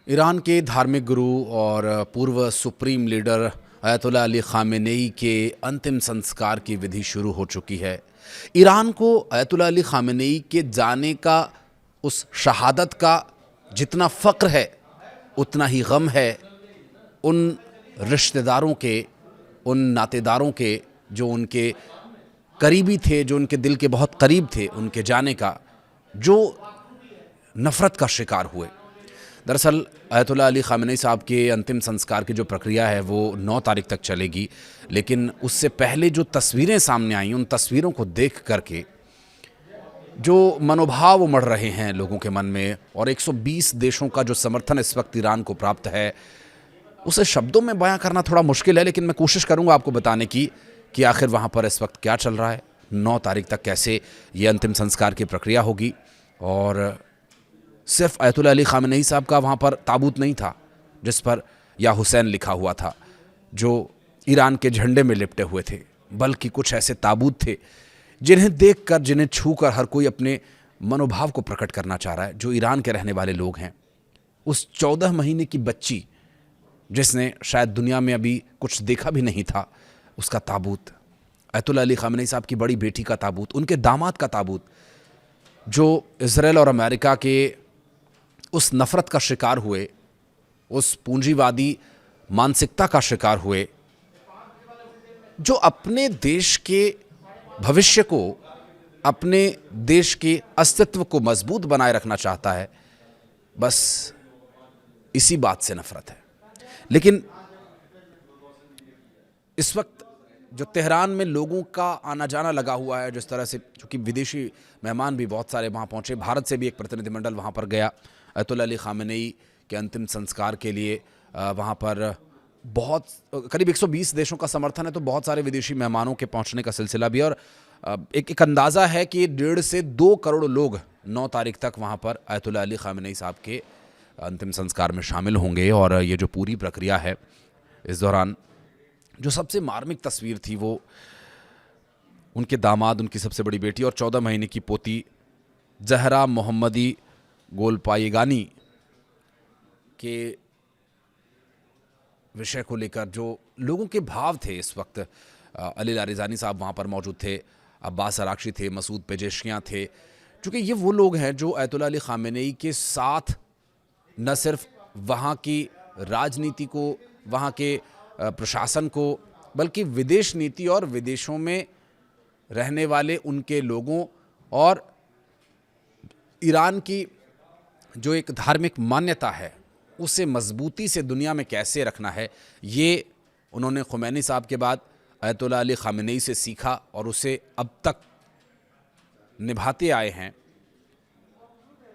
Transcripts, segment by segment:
Iran के धार्मिक गुरु और पूर्व सुप्रीम लीडर अयतुल्ला अली ख़ामेनेई के अंतिम संस्कार की विधि शुरू हो चुकी है। ईरान को अयतुल्ला अली ख़ामेनेई के जाने का, उस शहादत का जितना फ़क्र है उतना ही गम है उन रिश्तेदारों के, उन नातेदारों के जो उनके करीबी थे, जो उनके दिल के बहुत करीब थे, उनके जाने का, जो नफ़रत का शिकार हुए। दरअसल अयतुल्ला अली ख़ामेनेई साहब के अंतिम संस्कार की जो प्रक्रिया है वो 9 तारीख तक चलेगी, लेकिन उससे पहले जो तस्वीरें सामने आई, उन तस्वीरों को देख करके जो मनोभाव उमड़ रहे हैं लोगों के मन में, और 120 देशों का जो समर्थन इस वक्त ईरान को प्राप्त है, उसे शब्दों में बयां करना थोड़ा मुश्किल है, लेकिन मैं कोशिश करूंगा आपको बताने की कि आखिर वहां पर इस वक्त क्या चल रहा है, 9 तारीख तक कैसे ये अंतिम संस्कार की प्रक्रिया होगी। और सिर्फ अयतुल्ला अली ख़ामेनेई साहब का वहाँ पर ताबूत नहीं था जिस पर या हुसैन लिखा हुआ था, जो ईरान के झंडे में लिपटे हुए थे, बल्कि कुछ ऐसे ताबूत थे जिन्हें देखकर, जिन्हें छूकर हर कोई अपने मनोभाव को प्रकट करना चाह रहा है। जो ईरान के रहने वाले लोग हैं, उस 14 महीने की बच्ची जिसने शायद दुनिया में अभी कुछ देखा भी नहीं था, उसका ताबूत, अयतुल्ला अली ख़ामेनेई साहब की बड़ी बेटी का ताबूत, उनके दामाद का ताबूत, जो इज़राइल और अमेरिका के उस नफ़रत का शिकार हुए, उस पूंजीवादी मानसिकता का शिकार हुए, जो अपने देश के भविष्य को, अपने देश के अस्तित्व को मजबूत बनाए रखना चाहता है, बस इसी बात से नफ़रत है। लेकिन इस वक्त जो तेहरान में लोगों का आना जाना लगा हुआ है, जिस तरह से, चूँकि विदेशी मेहमान भी बहुत सारे वहाँ पहुँचे, भारत से भी एक प्रतिनिधिमंडल वहाँ पर गया अयतुल्ला अली ख़ामेनेई के अंतिम संस्कार के लिए। वहाँ पर बहुत करीब 120 देशों का समर्थन है, तो बहुत सारे विदेशी मेहमानों के पहुँचने का सिलसिला भी है। और एक अंदाज़ा है कि 1.5 से 2 करोड़ लोग 9 तारीख तक वहाँ पर अयतुल्ला अली ख़ामेनेई साहब के अंतिम संस्कार में शामिल होंगे। और ये जो पूरी प्रक्रिया है, इस दौरान जो सबसे मार्मिक तस्वीर थी वो उनके दामाद, उनकी सबसे बड़ी बेटी और 14 महीने की पोती ज़हरा मोहम्मदी गोलपायेगानी के विषय को लेकर जो लोगों के भाव थे इस वक्त। अली लारिजानी साहब वहाँ पर मौजूद थे, अब्बास अरागची थे, मसूद पेजेशियाँ थे, क्योंकि ये वो लोग हैं जो अयतुल्ला अली ख़ामेनेई के साथ न सिर्फ वहाँ की राजनीति को, वहाँ के प्रशासन को, बल्कि विदेश नीति और विदेशों में रहने वाले उनके लोगों और ईरान की जो एक धार्मिक मान्यता है उसे मजबूती से दुनिया में कैसे रखना है, ये उन्होंने खुमैनी साहब के बाद अयतुल्ला अली ख़ामेनेई से सीखा और उसे अब तक निभाते आए हैं।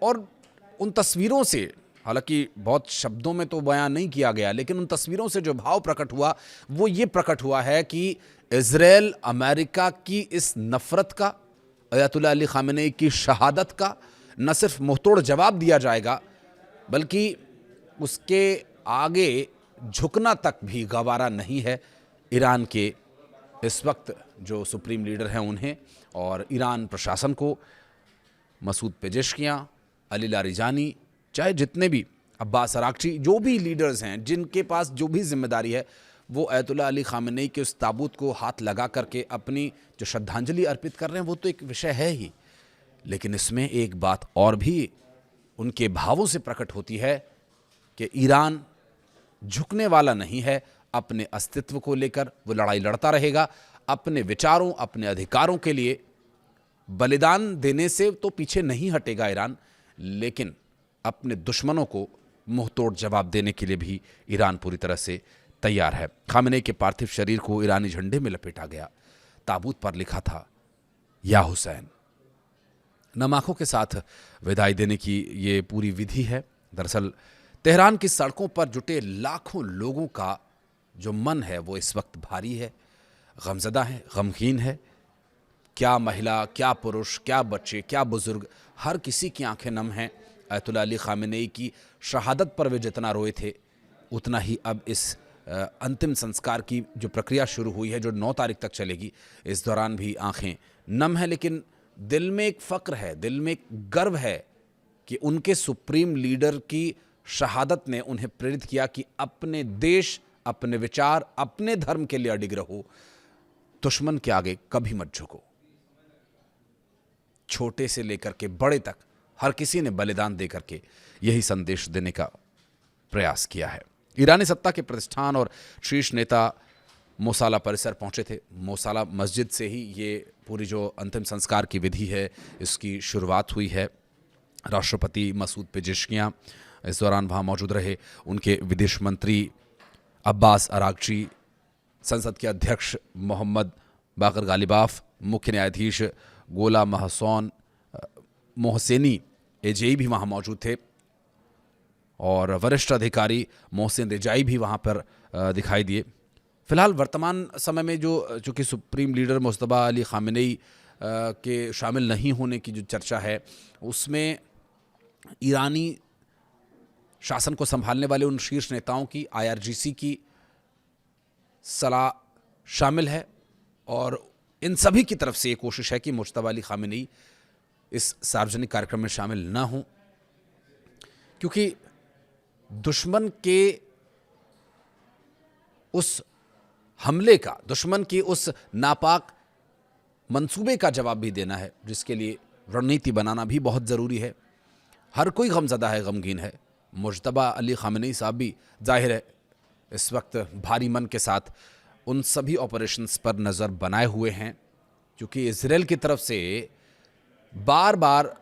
और उन तस्वीरों से, हालांकि बहुत शब्दों में तो बयान नहीं किया गया, लेकिन उन तस्वीरों से जो भाव प्रकट हुआ वो ये प्रकट हुआ है कि इज़राइल अमेरिका की इस नफ़रत का, अयतुल्ला अली ख़ामेनेई की शहादत का न सिर्फ मुंहतोड़ जवाब दिया जाएगा, बल्कि उसके आगे झुकना तक भी गवारा नहीं है ईरान के इस वक्त जो सुप्रीम लीडर हैं उन्हें, और ईरान प्रशासन को। मसूद पेजेशियाँ, अली लारिजानी, चाहे जितने भी, अब्बास अरागची, जो भी लीडर्स हैं जिनके पास जो भी जिम्मेदारी है, वो अयतुल्ला अली ख़ामेनेई के उस ताबूत को हाथ लगा करके अपनी जो श्रद्धांजलि अर्पित कर रहे हैं, वो तो एक विषय है ही, लेकिन इसमें एक बात और भी उनके भावों से प्रकट होती है कि ईरान झुकने वाला नहीं है। अपने अस्तित्व को लेकर वो लड़ाई लड़ता रहेगा, अपने विचारों, अपने अधिकारों के लिए बलिदान देने से तो पीछे नहीं हटेगा ईरान, लेकिन अपने दुश्मनों को मुंहतोड़ जवाब देने के लिए भी ईरान पूरी तरह से तैयार है। ख़ामेनेई के पार्थिव शरीर को ईरानी झंडे में लपेटा गया, ताबूत पर लिखा था या हुसैन। नम आंखों के साथ विदाई देने की ये पूरी विधि है। दरअसल तेहरान की सड़कों पर जुटे लाखों लोगों का जो मन है वो इस वक्त भारी है, गमज़दा है, गमगीन है। क्या महिला, क्या पुरुष, क्या बच्चे, क्या बुजुर्ग, हर किसी की आंखें नम हैं। अयतुल्ला अली ख़ामेनेई की शहादत पर वे जितना रोए थे, उतना ही अब इस अंतिम संस्कार की जो प्रक्रिया शुरू हुई है, जो 9 तारीख तक चलेगी, इस दौरान भी आंखें नम हैं। लेकिन दिल में एक फ़क्र है, दिल में एक गर्व है कि उनके सुप्रीम लीडर की शहादत ने उन्हें प्रेरित किया कि अपने देश, अपने विचार, अपने धर्म के लिए अडिग रहो, दुश्मन के आगे कभी मत झुको। छोटे से लेकर के बड़े तक हर किसी ने बलिदान देकर के यही संदेश देने का प्रयास किया है। ईरानी सत्ता के प्रतिष्ठान और शीर्ष नेता मोसाला परिसर पहुंचे थे। मोसाला मस्जिद से ही ये पूरी जो अंतिम संस्कार की विधि है इसकी शुरुआत हुई है। राष्ट्रपति मसूद पेजेश्कियां इस दौरान वहाँ मौजूद रहे। उनके विदेश मंत्री अब्बास अरागची, संसद के अध्यक्ष मोहम्मद बाकर गालिबाफ, मुख्य न्यायाधीश गोला मोहसेनी एजेई भी वहाँ मौजूद थे और वरिष्ठ अधिकारी मोहसिन रिजाई भी वहाँ पर दिखाई दिए। फिलहाल वर्तमान समय में चूँकि supreme leader Mujtaba Ali Khamenei के शामिल नहीं होने की जो चर्चा है उसमें ईरानी शासन को संभालने वाले उन शीर्ष नेताओं की IRGC की सलाह शामिल है और इन सभी की तरफ से ये कोशिश है कि मुज्तबा अली खामेनेई इस सार्वजनिक कार्यक्रम में शामिल ना हों, क्योंकि दुश्मन के उस हमले का, दुश्मन की उस नापाक मंसूबे का जवाब भी देना है, जिसके लिए रणनीति बनाना भी बहुत ज़रूरी है। हर कोई गमज़दा है, गमगीन है। मुज्तबा अली खामेनेई साहब भी जाहिर है इस वक्त भारी मन के साथ उन सभी ऑपरेशंस पर नज़र बनाए हुए हैं, क्योंकि इजराइल की तरफ से बार बार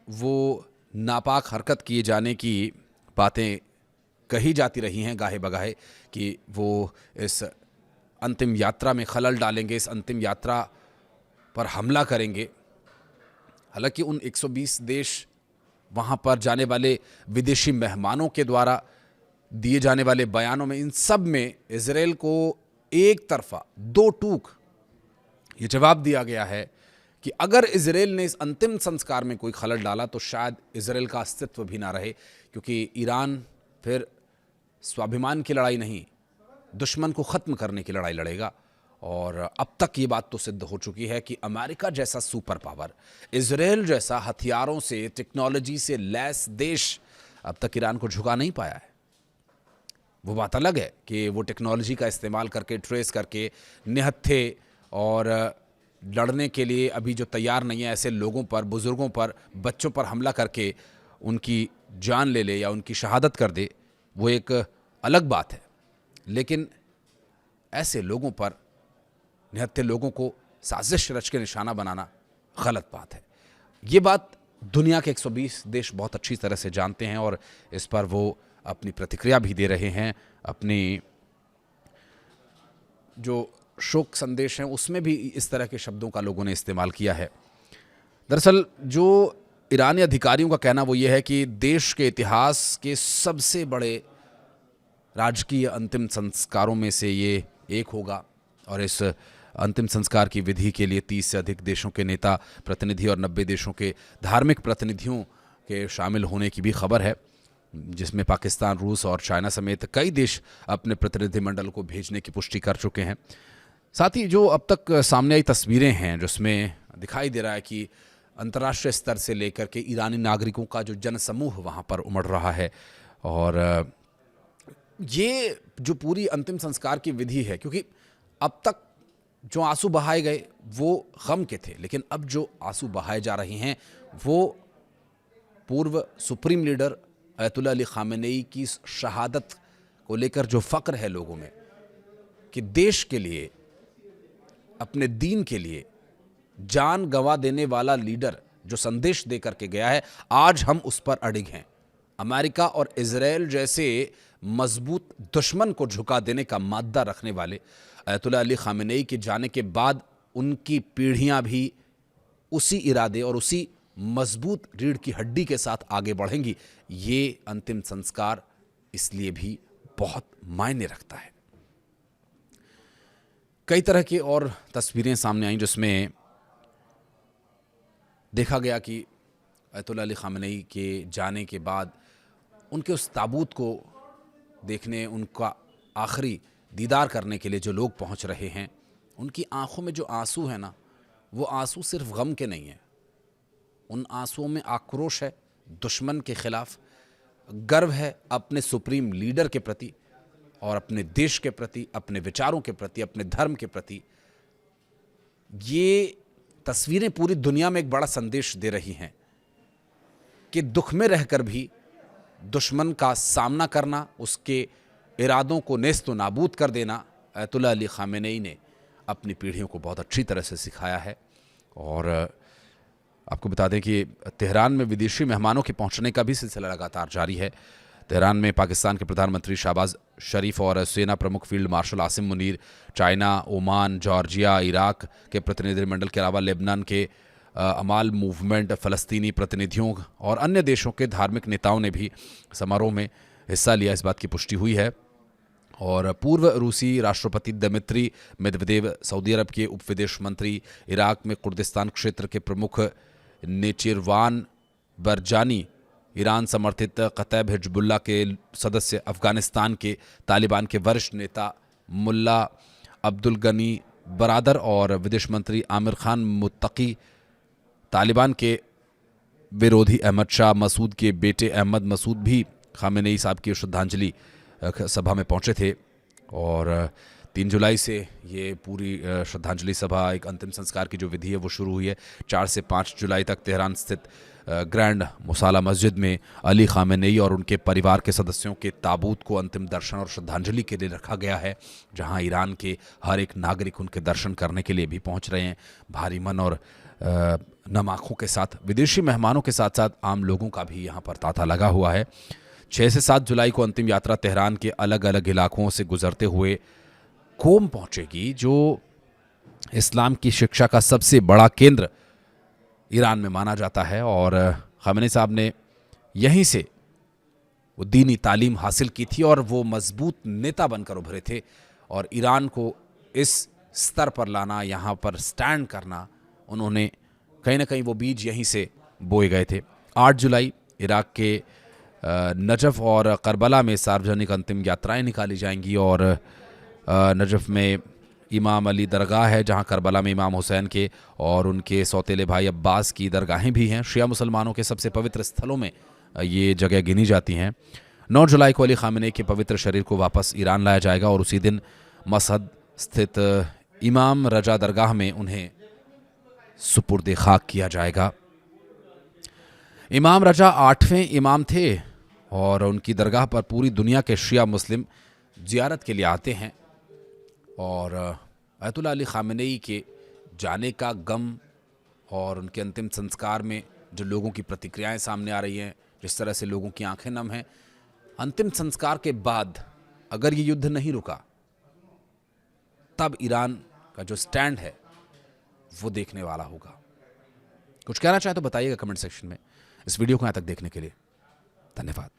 वो नापाक हरकत किए जाने की बातें कही जाती रही हैं गाहे बगाहे कि वो इस अंतिम यात्रा में खलल डालेंगे, इस अंतिम यात्रा पर हमला करेंगे। हालांकि उन 120 देश वहाँ पर जाने वाले विदेशी मेहमानों के द्वारा दिए जाने वाले बयानों में, इन सब में इजराइल को एक तरफा दो टूक ये जवाब दिया गया है कि अगर इजराइल ने इस अंतिम संस्कार में कोई खलल डाला तो शायद इजराइल का अस्तित्व भी ना रहे, क्योंकि ईरान फिर स्वाभिमान की लड़ाई नहीं, दुश्मन को ख़त्म करने की लड़ाई लड़ेगा। और अब तक ये बात तो सिद्ध हो चुकी है कि अमेरिका जैसा सुपर पावर, इजराइल जैसा हथियारों से, टेक्नोलॉजी से लैस देश अब तक ईरान को झुका नहीं पाया है। वो बात अलग है कि वो टेक्नोलॉजी का इस्तेमाल करके, ट्रेस करके, निहत्थे और लड़ने के लिए अभी जो तैयार नहीं है ऐसे लोगों पर, बुज़ुर्गों पर, बच्चों पर हमला करके उनकी जान ले ले या उनकी शहादत कर दे, वो एक अलग बात है। लेकिन ऐसे लोगों पर, निहत्थे लोगों को साजिश रच के निशाना बनाना गलत बात है। ये बात दुनिया के 120 देश बहुत अच्छी तरह से जानते हैं और इस पर वो अपनी प्रतिक्रिया भी दे रहे हैं। अपनी जो शोक संदेश हैं उसमें भी इस तरह के शब्दों का लोगों ने इस्तेमाल किया है। दरअसल जो ईरानी अधिकारियों का कहना वो ये है कि देश के इतिहास के सबसे बड़े राजकीय अंतिम संस्कारों में से ये एक होगा और इस अंतिम संस्कार की विधि के लिए 30 से अधिक देशों के नेता प्रतिनिधि और 90 देशों के धार्मिक प्रतिनिधियों के शामिल होने की भी खबर है, जिसमें पाकिस्तान, रूस और चाइना समेत कई देश अपने प्रतिनिधिमंडल को भेजने की पुष्टि कर चुके हैं। साथ ही जो अब तक सामने आई तस्वीरें हैं जिसमें दिखाई दे रहा है कि अंतर्राष्ट्रीय स्तर से लेकर के ईरानी नागरिकों का जो जनसमूह वहाँ पर उमड़ रहा है और ये जो पूरी अंतिम संस्कार की विधि है, क्योंकि अब तक जो आंसू बहाए गए वो गम के थे, लेकिन अब जो आंसू बहाए जा रहे हैं वो पूर्व supreme leader Ayatollah Ali Khamenei की शहादत को लेकर जो फ़क्र है लोगों में कि देश के लिए, अपने दीन के लिए जान गंवा देने वाला लीडर जो संदेश दे करके गया है, आज हम उस पर अडिग हैं। अमेरिका और इजराइल जैसे मजबूत दुश्मन को झुका देने का मादा रखने वाले अयतुल्लाह अली खामेनेई के जाने के बाद उनकी पीढ़ियां भी उसी इरादे और उसी मजबूत रीढ़ की हड्डी के साथ आगे बढ़ेंगी। ये अंतिम संस्कार इसलिए भी बहुत मायने रखता है। कई तरह की और तस्वीरें सामने आई जिसमें देखा गया कि अयतुल्लाह अली खामेनेई के जाने के बाद उनके उस ताबूत को देखने, उनका आखिरी दीदार करने के लिए जो लोग पहुंच रहे हैं, उनकी आंखों में जो आंसू है ना, वो आंसू सिर्फ गम के नहीं है। उन आंसुओं में आक्रोश है दुश्मन के खिलाफ, गर्व है अपने सुप्रीम लीडर के प्रति और अपने देश के प्रति, अपने विचारों के प्रति, अपने धर्म के प्रति। ये तस्वीरें पूरी दुनिया में एक बड़ा संदेश दे रही हैं कि दुख में रहकर भी दुश्मन का सामना करना, उसके इरादों को नेस्त नाबूद कर देना, अयतुल्लाह अली खामेनेई ने अपनी पीढ़ियों को बहुत अच्छी तरह से सिखाया है। और आपको बता दें कि तेहरान में विदेशी मेहमानों के पहुंचने का भी सिलसिला लगातार जारी है। तेहरान में पाकिस्तान के प्रधानमंत्री शहबाज शरीफ और सेना प्रमुख field marshal Asim Munir, China, Oman, Georgia, Iraq के प्रतिनिधिमंडल के अलावा लेबनान के अमाल मूवमेंट, फ़लस्तीनी प्रतिनिधियों और अन्य देशों के धार्मिक नेताओं ने भी समारोह में हिस्सा लिया। इस बात की पुष्टि हुई है। और पूर्व रूसी राष्ट्रपति दमित्री मेदवेदेव, सऊदी अरब के उप विदेश मंत्री, इराक में कुर्दिस्तान क्षेत्र के प्रमुख नेचिरवान बरजानी, ईरान समर्थित कतैब हिजबुल्लाह के सदस्य, अफगानिस्तान के तालिबान के वरिष्ठ नेता मुल्ला अब्दुल गनी बरादर और विदेश मंत्री आमिर खान मुत्तकी, तालिबान के विरोधी अहमद शाह मसूद के बेटे अहमद मसूद भी खामेनेई साहब की श्रद्धांजलि सभा में पहुंचे थे। और 3 जुलाई से ये पूरी श्रद्धांजलि सभा, एक अंतिम संस्कार की जो विधि है वो शुरू हुई है। 4 से 5 जुलाई तक तेहरान स्थित ग्रैंड मुसाला मस्जिद में अली खामेनेई और उनके परिवार के सदस्यों के ताबूत को अंतिम दर्शन और श्रद्धांजलि के लिए रखा गया है, जहां ईरान के हर एक नागरिक उनके दर्शन करने के लिए भी पहुंच रहे हैं। भारी मन और नम आँखों के साथ विदेशी मेहमानों के साथ साथ आम लोगों का भी यहाँ पर तांता लगा हुआ है। 6 से 7 जुलाई को अंतिम यात्रा तेहरान के अलग अलग इलाकों से गुजरते हुए कोम पहुंचेगी, जो इस्लाम की शिक्षा का सबसे बड़ा केंद्र ईरान में माना जाता है। और खामेनेई साहब ने यहीं से वो दीनी तालीम हासिल की थी और वो मजबूत नेता बनकर उभरे थे। और ईरान को इस स्तर पर लाना, यहाँ पर स्टैंड करना, उन्होंने कहीं ना कहीं वो बीज यहीं से बोए गए थे। 8 जुलाई इराक के नजफ और करबला में सार्वजनिक अंतिम यात्राएं निकाली जाएंगी। और नजफ में इमाम अली दरगाह है, जहां करबला में इमाम हुसैन के और उनके सौतेले भाई अब्बास की दरगाहें भी हैं। शिया मुसलमानों के सबसे पवित्र स्थलों में ये जगह गिनी जाती हैं। 9 जुलाई को अली खामेनेई के पवित्र शरीर को वापस ईरान लाया जाएगा और उसी दिन मशहद स्थित इमाम रजा दरगाह में उन्हें सुपुर्द खाक किया जाएगा। इमाम रजा 8वें इमाम थे और उनकी दरगाह पर पूरी दुनिया के शिया मुस्लिम ज़ियारत के लिए आते हैं। और अयतुल्लाह अली खामेनेई के जाने का गम और उनके अंतिम संस्कार में जो लोगों की प्रतिक्रियाएं सामने आ रही हैं, जिस तरह से लोगों की आंखें नम हैं, अंतिम संस्कार के बाद अगर ये युद्ध नहीं रुका तब ईरान का जो स्टैंड है वो देखने वाला होगा। कुछ कहना चाहे तो बताइएगा कमेंट सेक्शन में। इस वीडियो को यहाँ तक देखने के लिए धन्यवाद।